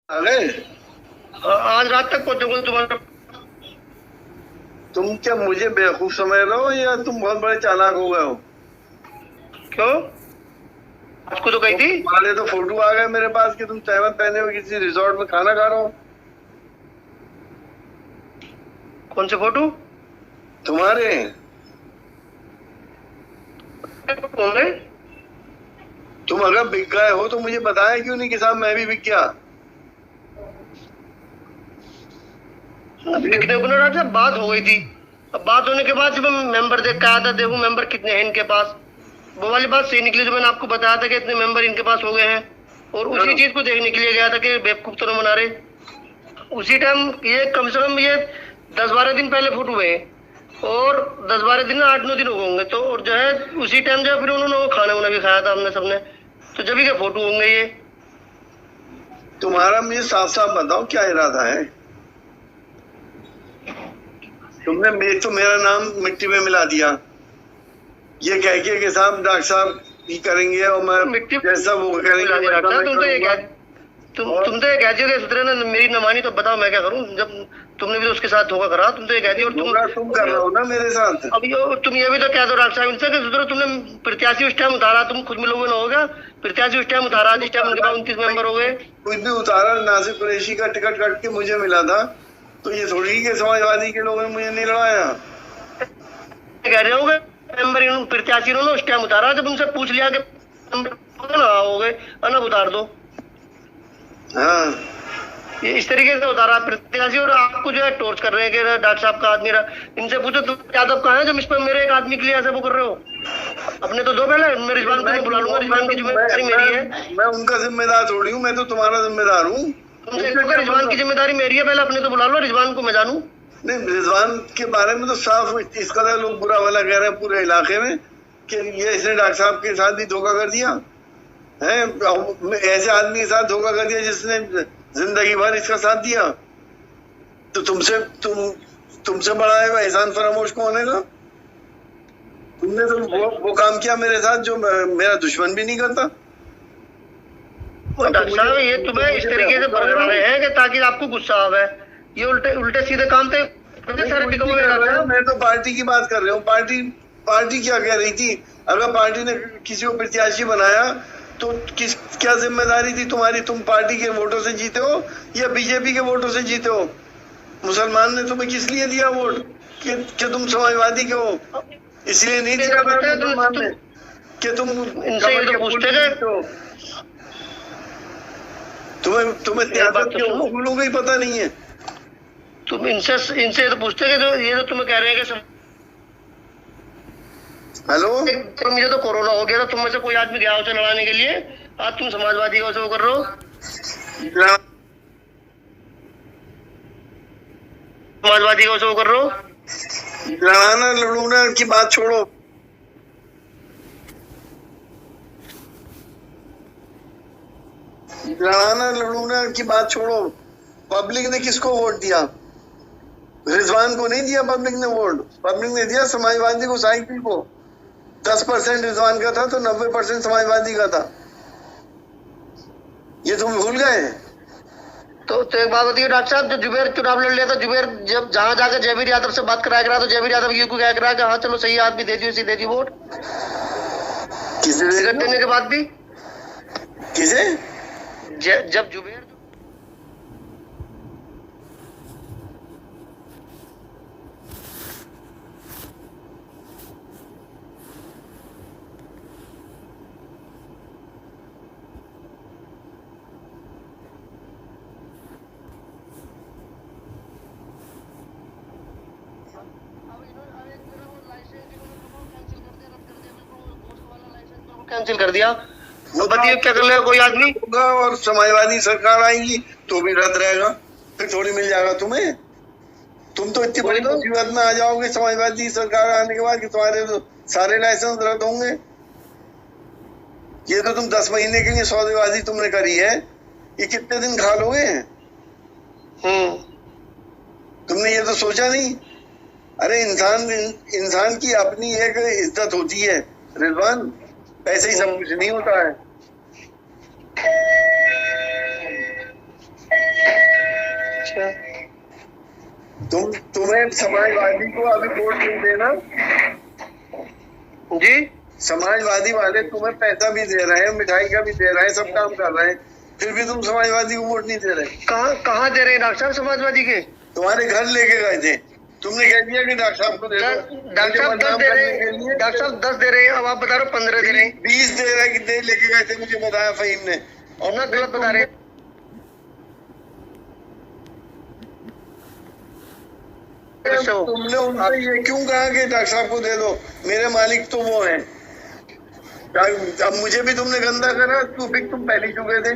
आ गए? आज रात तक पहुंचोगे तुम्हारा। तुम क्या मुझे बेवकूफ समझ रहे हो या तुम बहुत बड़े चालाक हो गए हो? क्यों? आपको तो कही थी। तुम्हारे तो फोटो आ गए मेरे पास कि तुम तहमत पहने हुए किसी रिजॉर्ट में खाना खा रहे हो। कौन से फोटो? तुम्हारे। कौन है? तुम अगर बिक गए हो तो मुझे बताया क्यों नहीं कि साहब मैं भी बिक गया। बिकने को ना डॉक्टर साहब बात हो गई थी। अब बात होने के बाद जब मैं मेंबर देख के आया था, देखूं मेंबर कितने हैं इनके पास, वो वाली बात सही निकली जो मैंने आपको बताया था कि इतने मेंबर इनके पास हो गए हैं। और उसी चीज को देखने के लिए गया था कि बेवकूफ तो न बना रहे। उसी टाइम ये कम से कम ये 10-12 दिन पहले फोटो हुए हैं। और 10-12 दिन 8-9 दिन हो गए होंगे। तो और जो है उसी टाइम जो है फिर उन्होंने वो खाना वाना भी खाया था हमने सबने। तो जब के फोटो होंगे ये। तुम्हारा मुझे साफ साफ बताओ क्या इरादा है। तुमने तो मेरा नाम मिट्टी में मिला दिया ये कह के साहब डॉक्टर साहब ही करेंगे और मैं मिट्टी जैसा वो करेंगे। तुम तो ये कह दिए सुधरे ना, मेरी न मानी तो बताओ मैं क्या करूं। जब तुमने भी तो उसके साथ धोखा करा, तुम तो ये कह दिए। और तुम कर रहे हो ना मेरे साथ। अब तुम ये भी तो कह दो डॉक्टर साहब इनसे कि सुधरो, तुमने प्रत्याशी उस टाइम उतारा, तुम खुद मिलोगे ना होगा। प्रत्याशी उस टाइम उतारा, जिस टाइम उनके पास 29 मेंबर हो गए। कुछ भी उतारा, नासिर कुरैशी का टिकट कट के मुझे मिला था। तो ये थोड़ी के समाजवादी के लोगों ने मुझे नहीं लड़ाया। कह रहे होगे मेंबर प्रत्याशी उन्होंने उस टाइम उतारा जब उनसे पूछ लिया कि हो गए अनब उतार दो। हाँ, ये इस तरीके से उतारा प्रत्याशी। और आपको जो है टॉर्च कर रहे हैं कि डॉक्टर साहब का आदमी रहा। इनसे पूछो तुम यादव कहाँ है जब इस पर मेरे एक आदमी के लिए ऐसे वो कर रहे हो। अपने तो दो पहले मैं रिजवान को बुला लूंगा। रिजवान की जिम्मेदारी मेरी है। मैं उनका जिम्मेदार थोड़ी हूँ, मैं तो तुम्हारा जिम्मेदार हूँ। रिजवान की जिम्मेदारी मेरी है, पहले अपने तो बुला लो। रिजवान को मैं जानू नहीं, रिजवान के बारे में तो साफ इस कदर लोग बुरा वाला कह रहे हैं पूरे इलाके में कि ये इसने डॉक्टर साहब के साथ भी धोखा कर दिया है। ऐसे आदमी के साथ धोखा कर दिया जिसने जिंदगी भर इसका साथ दिया। तो तुमसे बड़ा है एहसान फरामोश कौन है ना? तुमने तो वो काम किया मेरे साथ जो मेरा दुश्मन भी नहीं करता। डॉक्टर साहब ये तुम्हें इस तरीके से बरकरा रहे हैं कि ताकि आपको गुस्सा आवे। ये उल्टे उल्टे सीधे काम थे सारे। मैं तो पार्टी की बात कर रहा हूँ। पार्टी क्या कह रही थी? अगर पार्टी ने किसी को प्रत्याशी बनाया तो क्या जिम्मेदारी थी तुम्हारी? तुम पार्टी के वोटों से जीते हो या बीजेपी के वोटों से जीते हो? मुसलमान ने तुम्हें किस लिए दिया वोट कि तुम समाजवादी के हो? इसलिए नहीं दिया मुसलमान ने कि तुम इनसे पूछते गए। तुम्हें सियासत के उसूलों का ही पता नहीं है। तुम इनसे तो पूछते कि जो ये तो तुम्हें कह रहे हैं कि हेलो, तो मुझे तो कोरोना हो गया था, तुम में से कोई आदमी गया उसे लड़ाने के लिए। आज तुम समाजवादी को से वो कर रहे हो। समाजवादी को से वो कर रहे हो। लड़ाना लड़ूना की बात छोड़ो। लड़ाना लड़ूना की बात छोड़ो। पब्लिक ने किसको वोट दिया? रिजवान को नहीं दिया पब्लिक ने वोट। पब्लिक ने दिया समाजवादी को, साइकिल को। 10% रिजवान का था तो 90% समाजवादी का था। ये तुम भूल गए? तो एक बात होती है डॉक्टर साहब, जो जुबेर चुनाव लड़ लिया था, जुबेर जब जहां जाकर जयवीर यादव से बात कराया करा तो जयवीर यादव ये को क्या करा कि हाँ चलो सही आदमी दे दी, उसी दे दी वोट। किसे टिकट देने के बाद भी? किसे? जब जुबेर कैंसिल कर दिया। तो बताइए क्या कर लेगा कोई आदमी? और समाजवादी सरकार आएगी तो भी रद्द रहेगा, फिर थोड़ी मिल जाएगा तुम्हें। तुम तो इतनी बड़ी मुसीबत में आ जाओगे समाजवादी सरकार आने के बाद कि तुम्हारे तो सारे लाइसेंस रद्द होंगे। ये तो तुम 10 महीने के लिए सौदेबाजी तुमने करी है, ये कितने दिन खा लोगे? तुमने ये तो सोचा नहीं। अरे इंसान की अपनी एक इज्जत होती है रिजवान, ऐसे ही सब कुछ नहीं होता है। अच्छा, तुम्हें समाजवादी को अभी वोट नहीं देना जी समाजवादी वाले तुम्हें पैसा भी दे रहे हैं, मिठाई का भी दे रहे हैं, सब काम कर रहे हैं, फिर भी तुम समाजवादी को वोट नहीं दे रहे। कहाँ दे रहे हैं डॉक्टर साहब समाजवादी के? तुम्हारे घर लेके गए थे, तुमने कह दिया कि डॉक्टर साहब को दे दो। डॉक्टर साहब 10 दे रहे हैं, डॉक्टर साहब 10 दे रहे हैं, अब आप बता रहे हो 15 दे रहे हैं। 20 दे रहे हैं, कितने लेके गए थे मुझे बताया फहीम ने, और ना गलत बता रहे हैं। तुमने उनसे ये क्यों कहा कि डॉक्टर साहब को दे दो, मेरे मालिक तो वो हैं। अब मुझे भी तुमने गंदा करा, तुम पहले चुके थे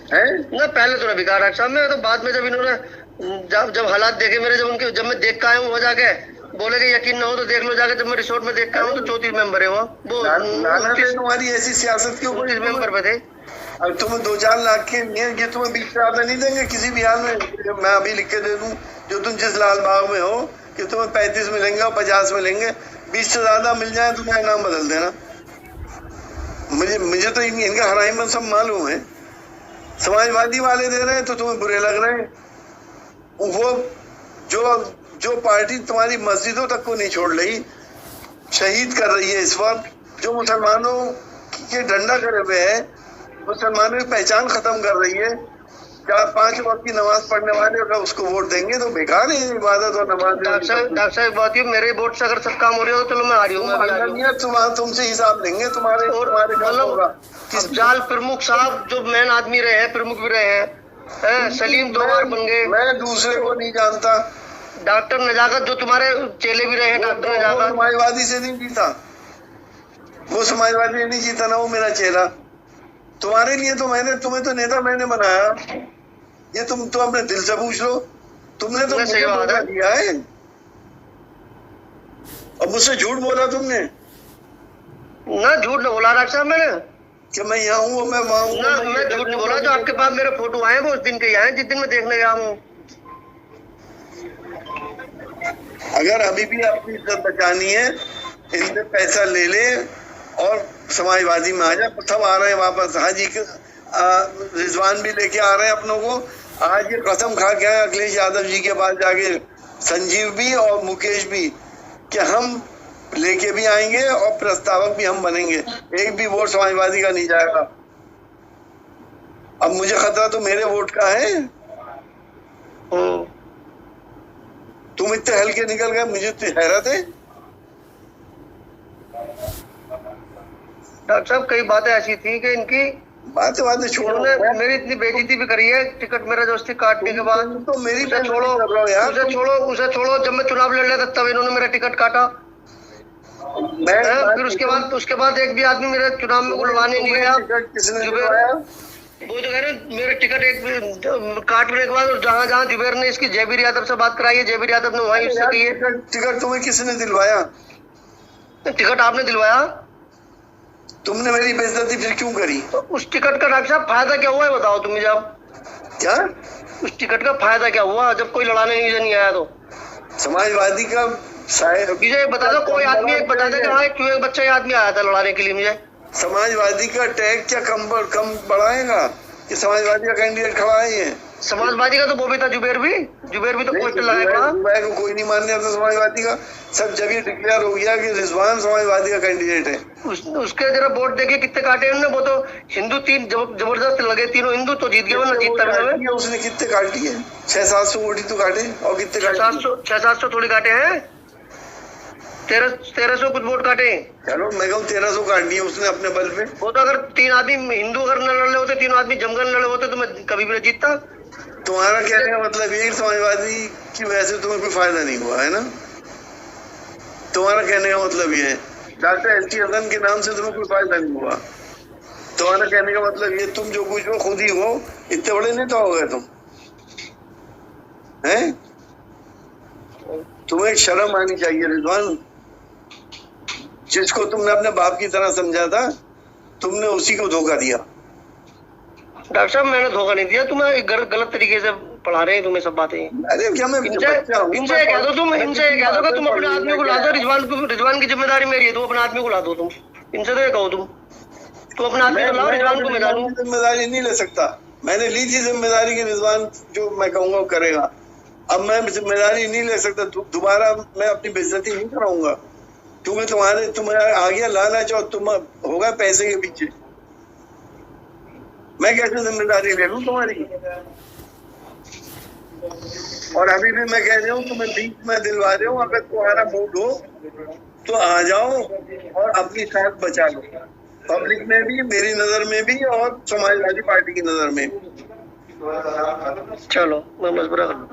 हैं? ना पहले तो ना बिका डॉक्टर साहब, मैं तो बाद में जब इन्होंने जब हालात देखे मेरे, जब मैं देख के आया हूँ, वो जाके बोले कि यकीन ना हो तो देख लो जाके, जब मैं रिसोर्ट में देख के आया हूँ तो 34 मेंबर है वो तुम्हारी ऐसी सियासत क्यों? 29 मेंबर पे थे। अब तुम्हें 2-4 लाख के ये तुम्हें 20 से ज्यादा नहीं देंगे किसी भी हाल में। मैं अभी लिख के दे दूं जो तुम जिस लाल बाग में हो कि तुम्हें 35 मिलेंगे और 50 मिलेंगे, 20 से ज्यादा मिल जाए तो मेरा नाम बदल देना। मुझे तो इनका हराइमन सब मालूम है। समाजवादी वाले दे रहे हैं तो तुम्हें बुरे लग रहे हैं। वो जो पार्टी तुम्हारी मस्जिदों तक को नहीं छोड़ रही, शहीद कर रही है इस वक्त, जो मुसलमानों के डंडा करे हुए है, मुसलमानों की पहचान खत्म कर रही है। क्या 5 वक्त की नमाज पढ़ने वाले अगर उसको वोट देंगे तो बेकार है इबादत और नमाज। डॉक्टर साहब बात है, मेरे वोट से अगर सब काम हो रहा हो तो चलो मैं आ रही हूँ, तुमसे हिसाब लेंगे तुम्हारे जाल प्रमुख साहब जो मेन आदमी रहे हैं, प्रमुख भी रहे हैं, सलीम 2 बार बन गए। मैं दूसरे को नहीं जानता। डॉक्टर नजाकत जो तुम्हारे चेले भी रहे हैं, डॉक्टर नजाकत समाजवादी से नहीं जीता, वो समाजवादी नहीं जीता ना, वो मेरा चेला। तुम्हारे लिए तो तुम्हें तो नेता मैंने बनाया, ये तुम तो अपने दिल से पूछ लो। तुमने तो मुझे धोखा दिया है और मुझसे झूठ बोला तुमने। ना झूठ नहीं बोला डॉक्टर साहब मैंने कि मैं यहाँ हूँ मैं वहाँ हूँ। मैं झूठ नहीं बोला, जो आपके पास मेरे फोटो आए वो उस दिन के आए जिस दिन मैं देखने गया हूँ। अगर अभी भी अपनी इज्जत बचानी है, इनसे पैसा ले ले और समाजवादी में आ जा। सब आ रहे हैं वापस, हाजी रिजवान भी लेके आ रहे हैं अपनों को। आज ये कसम खा के आए अखिलेश यादव जी के पास जाके, संजीव भी और मुकेश भी, कि हम लेके भी आएंगे और प्रस्तावक भी हम बनेंगे, एक भी वोट समाजवादी का नहीं जाएगा। अब मुझे खतरा तो मेरे वोट का है। तुम इतने हल्के निकल गए, मुझे तो हैरत है। डॉक्टर साहब कई बातें ऐसी थी कि इनकी बातें छोड़ो, मेरी इतनी बेइज्जती भी करी है। टिकट मेरा दोस्ती काटने के बाद तो मेरी उसे छोड़ो, जब मैं चुनाव लड़ रहा था तब इन्होंने मेरा टिकट काटा। फिर उसके बाद एक भी आदमी मेरे चुनाव में बुलवाने नहीं गया। वो जो है ना, मेरे टिकट एक काटने के बाद जहाँ जुबेर ने इसकी जयवीर यादव से बात कराई है, जयवीर यादव ने वहीं उससे की है। टिकट तुम्हें किसने दिलवाया? टिकट आपने दिलवाया। तुमने मेरी बेइज्जती फिर क्यों करी? तो उस टिकट का डॉक्टर साहब फायदा क्या हुआ है बताओ तुम। जब क्या उस टिकट का फायदा क्या हुआ जब कोई लड़ाने नहीं आया? तो समाजवादी का मुझे बता दो, कोई आदमी एक बता दे कि हाँ क्यों एक बच्चा आदमी आया था लड़ाने के लिए। मुझे समाजवादी का टैग क्या कम बढ़ाएगा कि समाजवादी का कैंडिडेट खड़ा है? ये समाजवादी का तो वो भी था, जुबेर भी तो पोस्टर लगाया। मैं कोई नहीं मानने आता समाजवादी का। सब जब ये डिक्लेयर हो गया कि रिजवान समाजवादी का कैंडिडेट है, उसके जरा वोट देखिए कितने काटे उन्होंने। वो तो हिंदू 3 जबरदस्त लगे, तीनों हिंदू तो जीत गए, जीतता उसने कितने काटी है? 600-700 वोट ही तो काटे। और कितने 600-700 थोड़ी काटे हैं, 1300 कुछ वोट काटे। चलो मैं कहूँ 1300 काट दिए उसने अपने बल पे। वो तो अगर 3 आदमी हिंदू अगर न लड़े होते, 3 आदमी जमकर न लड़े होते तो मैं कभी भी नहीं जीतता। तुम्हारा कहने का मतलब ये समाजवादी की वजह से तुम्हें कोई फायदा नहीं हुआ है ना? तुम्हारा कहने का मतलब ये है डॉक्टर एल.टी. अदन के नाम से तुम्हें कोई फायदा नहीं हुआ। तुम्हारा कहने का मतलब ये, तुम जो कुछ हो खुद ही हो, इतने बड़े नेता हो गए तुम हैं। तुम्हें शर्म आनी चाहिए रिजवान। जिसको तुमने अपने बाप की तरह समझा था, तुमने उसी को धोखा दिया। डॉक्टर साहब मैंने धोखा नहीं दिया, तुम्हें गलत तरीके से पढ़ा रहे हैं तुम्हें सब बातें। अरे क्या मैं इनसे कह दो तुम अपने आदमी को ला दो। रिजवान की जिम्मेदारी मेरी है, तुम अपने आदमी को ला दो। तुम इनसे तो ये कहो तुम अपने आदमी को लाओ, रिजवान को मैं डालूं। जिम्मेदारी नहीं ले सकता। मैंने ली थी जिम्मेदारी की, रिजवान जो मैं कहूंगा वो करेगा। अब मैं जिम्मेदारी नहीं ले सकता, दोबारा मैं अपनी बेइज्जती नहीं कराऊंगा, क्योंकि तुम्हारे आ गया लाना चाहो, तुम होगा पैसे के पीछे, मैं कैसे जिम्मेदारी ले लूं तुम्हारी। और अभी भी मैं कह रहा हूँ, तुम्हें बीच में दिलवा रहा हूँ, अगर तुम्हारा मूड हो तो आ जाओ और अपनी साथ बचा लो, पब्लिक में भी, मेरी नजर में भी, और समाजवादी पार्टी की नजर में भी। चलो मैं मशवरा कर लूं।